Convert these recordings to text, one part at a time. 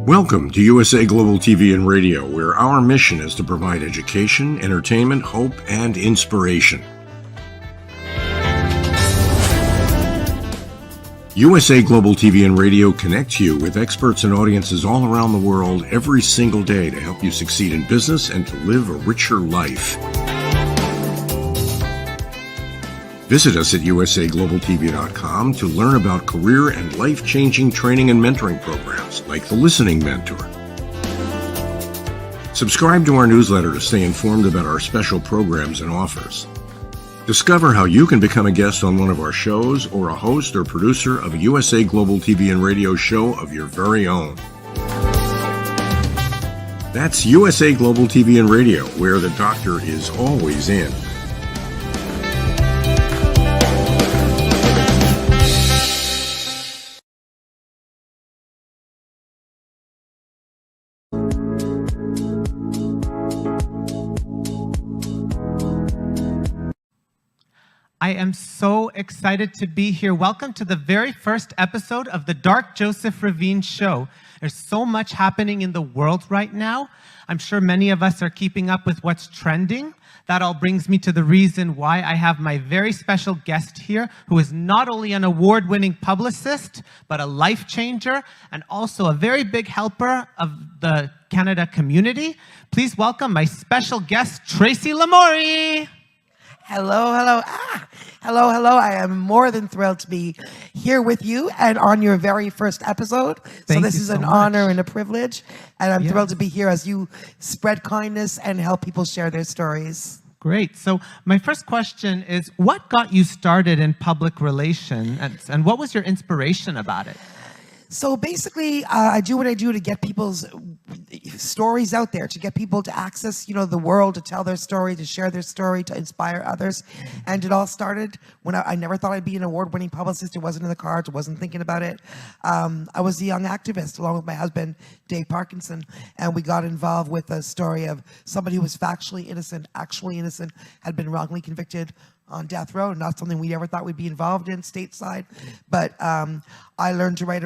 Welcome to USA Global TV and Radio, where our mission is to provide education, entertainment, hope, and inspiration. USA Global TV and Radio connects you with experts and audiences all around the world every single day to help you succeed in business and to live a richer life. Visit us at usaglobaltv.com to learn about career and life-changing training and mentoring programs like the Listening Mentor. Subscribe to our newsletter to stay informed about our special programs and offers. Discover how you can become a guest on one of our shows or a host or producer of a USA Global TV and Radio show of your very own. That's USA Global TV and Radio, where the doctor is always in. I am so excited to be here. Welcome to the very first episode of the Dark Joseph Ravine Show. There's so much happening in the world right now. I'm sure many of us are keeping up with what's trending. That all brings me to the reason why I have my very special guest here, who is not only an award-winning publicist, but a life changer, and also a very big helper of the Canada community. Please welcome my special guest, Tracy Lamourie. Hello, hello. Hello, hello. I am more than thrilled to be here with you and on your very first episode. So this is an honor and a privilege. And I'm thrilled to be here as you spread kindness and help people share their stories. Great. So my first question is, what got you started in public relations and what was your inspiration about it? So basically, I do what I do to get people's stories out there, to get people to access, the world, to tell their story, to share their story, to inspire others. And it all started when I never thought I'd be an award-winning publicist. It wasn't in the cards. I wasn't thinking about it. I was a young activist along with my husband, Dave Parkinson, and we got involved with a story of somebody who was factually innocent, actually innocent, had been wrongly convicted on death row, not something we ever thought we'd be involved in stateside. But I learned to write,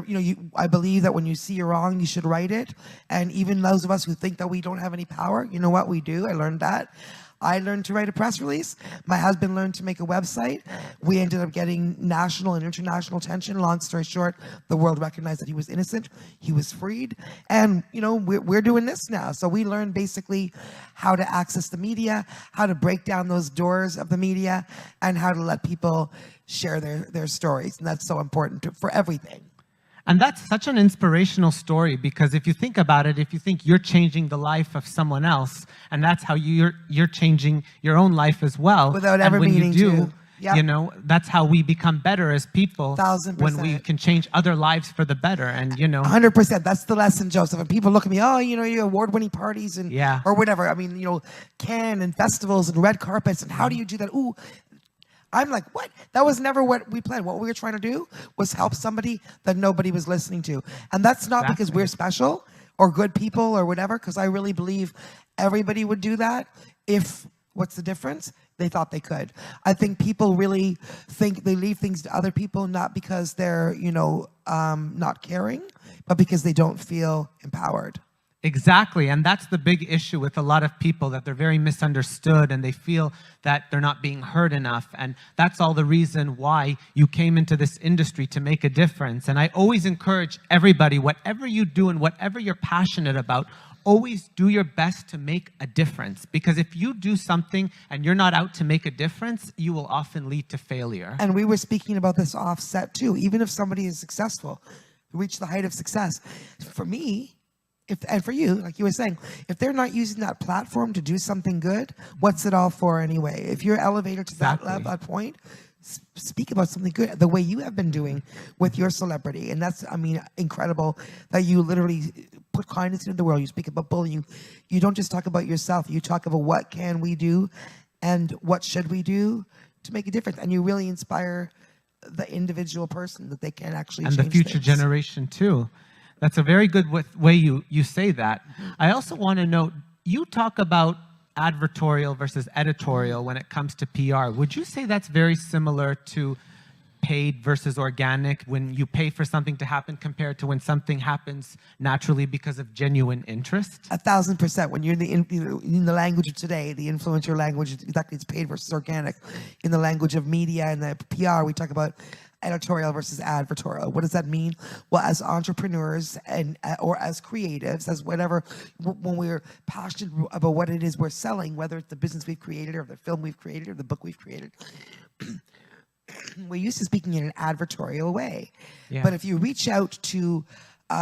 I believe that when you see you're wrong, you should write it. And even those of us who think that we don't have any power, you know what, we do. I learned that. I learned to write a press release. My husband learned to make a website. We ended up getting national and international attention. Long story short, the world recognized that he was innocent. He was freed. And, we're doing this now. So we learned basically how to access the media, how to break down those doors of the media, and how to let people share their stories. And that's so important for everything. And that's such an inspirational story, because if you think about it, if you think you're changing the life of someone else, and that's how you're changing your own life as well. Without ever meaning to. Yep. That's how we become better as people. 1,000%. When we can change other lives for the better. And 100%. That's the lesson, Joseph. And people look at me, you award-winning parties and or whatever. I mean, Cannes and festivals and red carpets, and how do you do that? Ooh. I'm like, what? That was never what we planned. What we were trying to do was help somebody that nobody was listening to. And that's not because we're special or good people or whatever, because I really believe everybody would do that if, what's the difference? They thought they could. I think people really think they leave things to other people, not because they're, not caring, but because they don't feel empowered. Exactly, and that's the big issue with a lot of people, that they're very misunderstood and they feel that they're not being heard enough. And that's all the reason why you came into this industry, to make a difference. And I always encourage everybody, whatever you do and whatever you're passionate about, always do your best to make a difference. Because if you do something and you're not out to make a difference, you will often lead to failure. And we were speaking about this offset too. Even if somebody is successful, reach the height of success, for me, and for you, like you were saying, if they're not using that platform to do something good, what's it all for anyway? If you're elevated to that level, that point, speak about something good, the way you have been doing with your celebrity. And that's, incredible that you literally put kindness into the world. You speak about bullying. You don't just talk about yourself. You talk about what can we do and what should we do to make a difference. And you really inspire the individual person that they can actually change things. And the future generation too. That's a very good way you say that. I also want to note, you talk about advertorial versus editorial when it comes to PR. Would you say that's very similar to paid versus organic, when you pay for something to happen compared to when something happens naturally because of genuine interest? 1,000%. When you're in the language of today, the influencer language, exactly, it's paid versus organic. In the language of media and the PR, we talk about editorial versus advertorial. What does that mean? Well, as entrepreneurs and or as creatives, as whatever, when we're passionate about what it is we're selling, whether it's the business we've created or the film we've created or the book we've created, we're used to speaking in an advertorial way. Yeah. But if you reach out to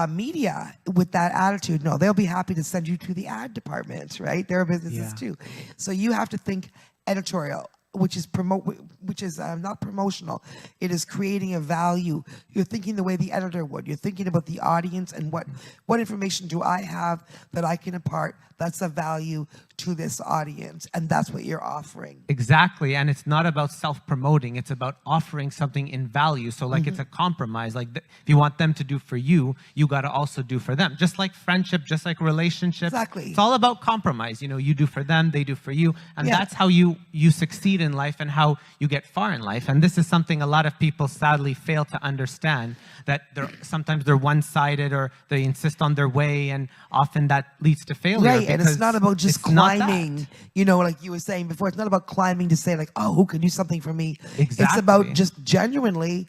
media with that attitude, no, they'll be happy to send you to the ad department, right? There are businesses too. So you have to think editorial, which is not promotional. It is creating a value. You're thinking the way the editor would. You're thinking about the audience and what information do I have that I can impart that's of value to this audience, and that's what you're offering. Exactly, and it's not about self-promoting. It's about offering something in value. So like it's a compromise. Like if you want them to do for you, you got to also do for them. Just like friendship, just like relationships. Exactly. It's all about compromise. You know, you do for them, they do for you, and that's how you succeed in life and how you get far in life. And this is something a lot of people sadly fail to understand, that sometimes they're one-sided or they insist on their way, and often that leads to failure. Right, and it's not about just climbing, you know, like you were saying before. It's not about climbing to say like, oh, who can do something for me? Exactly. It's about just genuinely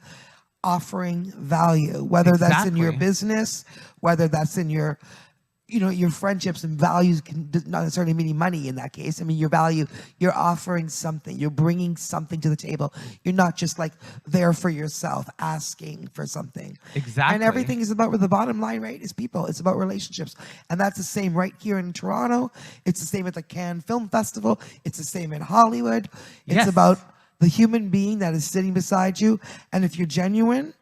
offering value, whether that's in your business, whether that's in your, you know, your friendships and values, not necessarily meaning money in that case. I mean, your value, you're offering something, you're bringing something to the table. You're not just like there for yourself, asking for something. Exactly. And everything is about, the bottom line, right, is people. It's about relationships. And that's the same right here in Toronto. It's the same at the Cannes Film Festival. It's the same in Hollywood. It's about the human being that is sitting beside you. And if you're genuine,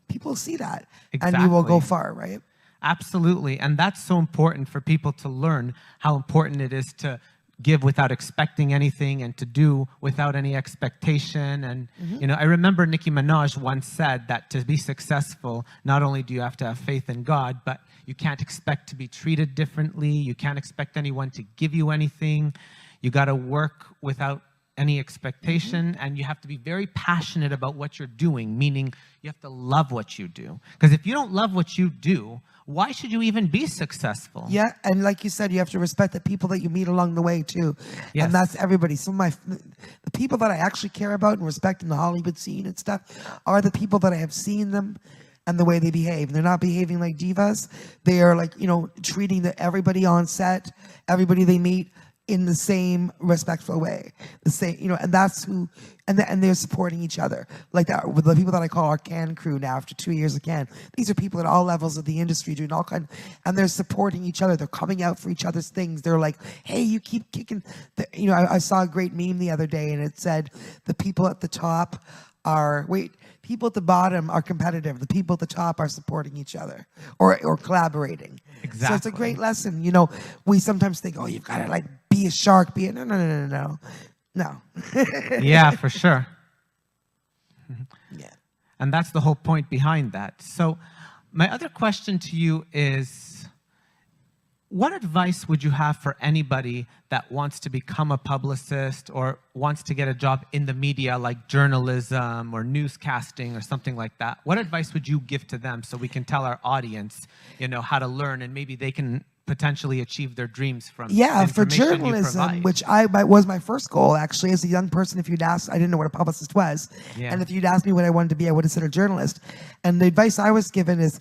people see that. And you will go far, right? Absolutely, and that's so important for people to learn how important it is to give without expecting anything and to do without any expectation. And you know, I remember Nicki Minaj once said that to be successful, not only do you have to have faith in God, but you can't expect to be treated differently. You can't expect anyone to give you anything. You got to work without any expectation, and you have to be very passionate about what you're doing, meaning you have to love what you do. Because if you don't love what you do, why should you even be successful? Yeah, and like you said, you have to respect the people that you meet along the way too. Yes. And that's everybody. So the people that I actually care about and respect in the Hollywood scene and stuff are the people that I have seen them and the way they behave. They're not behaving like divas. They are like, you know, treating everybody on set, everybody they meet in the same respectful way, the same, you know, and that's who, and they're supporting each other like that. With the people that I call our Cannes crew now, after 2 years of Cannes, these are people at all levels of the industry doing all kind, and they're supporting each other. They're coming out for each other's things. They're like, hey, you keep kicking. You know, I saw a great meme the other day, and it said, the people at the top are people at the bottom are competitive. The people at the top are supporting each other or collaborating. Exactly. So it's a great lesson. You know, we sometimes think, oh, you've got to like be a shark, no. Yeah, for sure. Yeah. And that's the whole point behind that. So my other question to you is, what advice would you have for anybody that wants to become a publicist or wants to get a job in the media like journalism or newscasting or something like that? What advice would you give to them so we can tell our audience, you know, how to learn and maybe they can potentially achieve their dreams from the for journalism, which was my first goal actually as a young person. If you'd asked, I didn't know what a publicist was, and if you'd asked me what I wanted to be, I would have said a journalist. And the advice I was given is,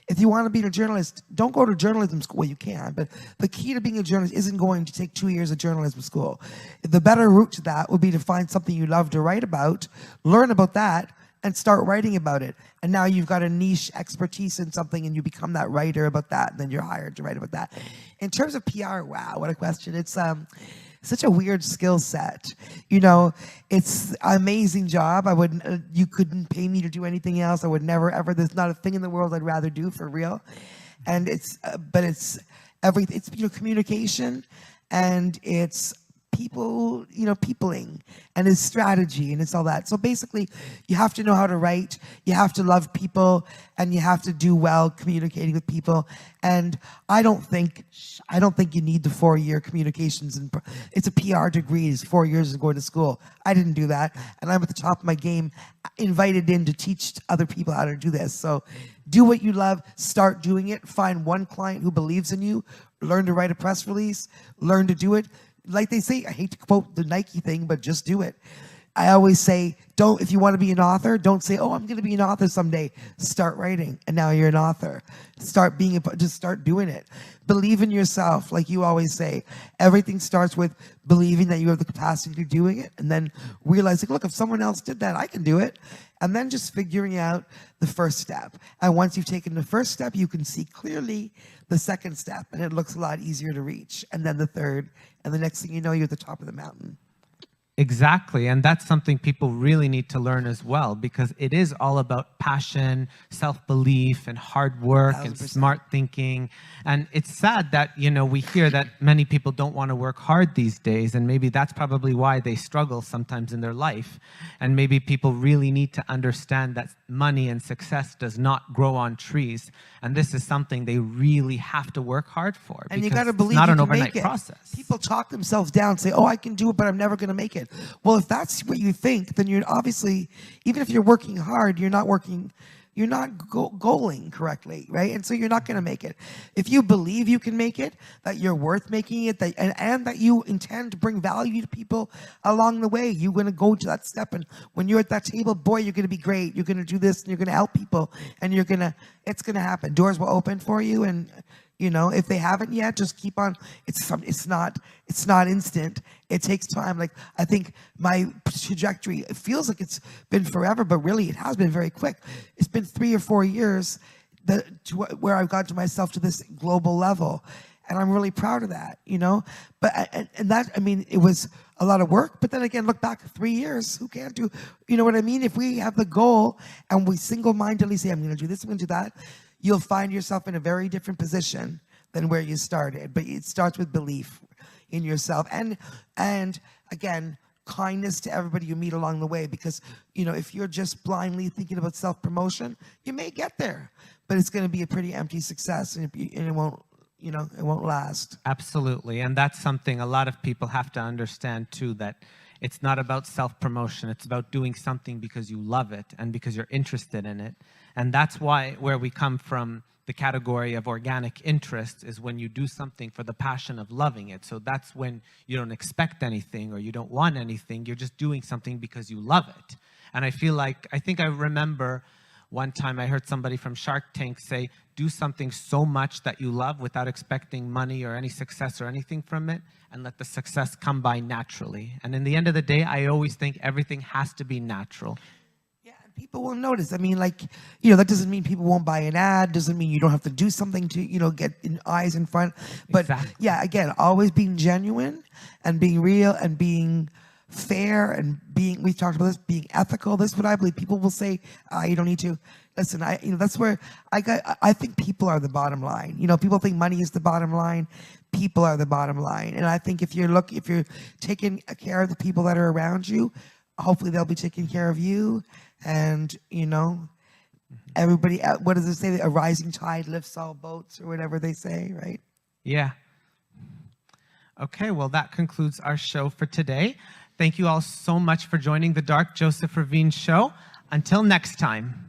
if you want to be a journalist, don't go to journalism school. You can, but the key to being a journalist isn't going to take 2 years of journalism school. The better route to that would be to find something you love to write about, learn about that, and start writing about it. And now you've got a niche expertise in something and you become that writer about that, and then you're hired to write about that. In terms of PR, wow, what a question. It's such a weird skill set. You know, it's an amazing job. I wouldn't, you couldn't pay me to do anything else. I would never, ever, there's not a thing in the world I'd rather do for real. And but it's everything, it's, you know, communication, and it's people, peopling and his strategy and it's all that. So basically, you have to know how to write, you have to love people, and you have to do well communicating with people. And I don't think you need the 4-year communications, and it's a PR degree, it's 4 years of going to school. I didn't do that, and I'm at the top of my game, invited in to teach other people how to do this. So do what you love, start doing it, find one client who believes in you, learn to write a press release, learn to do it. Like they say, I hate to quote the Nike thing, but just do it. I always say, if you want to be an author, don't say, oh, I'm going to be an author someday. Start writing, and now you're an author. Just start doing it. Believe in yourself, like you always say. Everything starts with believing that you have the capacity to doing it, and then realizing, look, if someone else did that, I can do it. And then just figuring out the first step. And once you've taken the first step, you can see clearly the second step, and it looks a lot easier to reach. And then the third, and the next thing you know, you're at the top of the mountain. Exactly, and that's something people really need to learn as well, because it is all about passion, self-belief, and hard work, 1,000%. and smart thinking. And it's sad that, we hear that many people don't want to work hard these days, and maybe that's probably why they struggle sometimes in their life. And maybe people really need to understand that money and success does not grow on trees, and this is something they really have to work hard for. And you got to believe it's not you an can overnight make it. process. People talk themselves down, say, oh, I can do it, but I'm never going to make it. Well, if that's what you think, then you're obviously, even if you're working hard, you're not goaling correctly, right? And so you're not going to make it. If you believe you can make it, that you're worth making it, and that you intend to bring value to people along the way, you're going to go to that step. And when you're at that table, boy, you're going to be great. You're going to do this, and you're going to help people, and it's going to happen. Doors will open for you, and if they haven't yet, just keep on. It's not instant. It takes time. Like, I think my trajectory, it feels like it's been forever, but really it has been very quick. It's been 3 or 4 years where I've got to myself to this global level. And I'm really proud of that, But, and that, it was a lot of work, but then again, look back 3 years, who can't do, you know what I mean? If we have the goal and we single-mindedly say, I'm going to do this, I'm going to do that, you'll find yourself in a very different position than where you started. But it starts with belief in yourself. And again, kindness to everybody you meet along the way. Because, if you're just blindly thinking about self-promotion, you may get there. But it's going to be a pretty empty success, and it won't, it won't last. Absolutely. And that's something a lot of people have to understand, too, that it's not about self-promotion. It's about doing something because you love it and because you're interested in it. And that's where we come from the category of organic interest, is when you do something for the passion of loving it. So that's when you don't expect anything or you don't want anything. You're just doing something because you love it. And I think I remember one time I heard somebody from Shark Tank say, do something so much that you love without expecting money or any success or anything from it, and let the success come by naturally. And in the end of the day, I always think everything has to be natural. Yeah, and people will notice. That doesn't mean people won't buy an ad, doesn't mean you don't have to do something to, get eyes in front. But exactly. Yeah, again, always being genuine and being real and being fair and we've talked about this, being ethical. This is what I believe. People will say, you don't need to. Listen, that's where I think people are the bottom line. People think money is the bottom line. People are the bottom line. And I think if you're taking care of the people that are around you, hopefully they'll be taking care of you. And, everybody, what does it say? A rising tide lifts all boats, or whatever they say, right? Yeah. Okay, well, that concludes our show for today. Thank you all so much for joining the Dark Joseph Ravine Show. Until next time.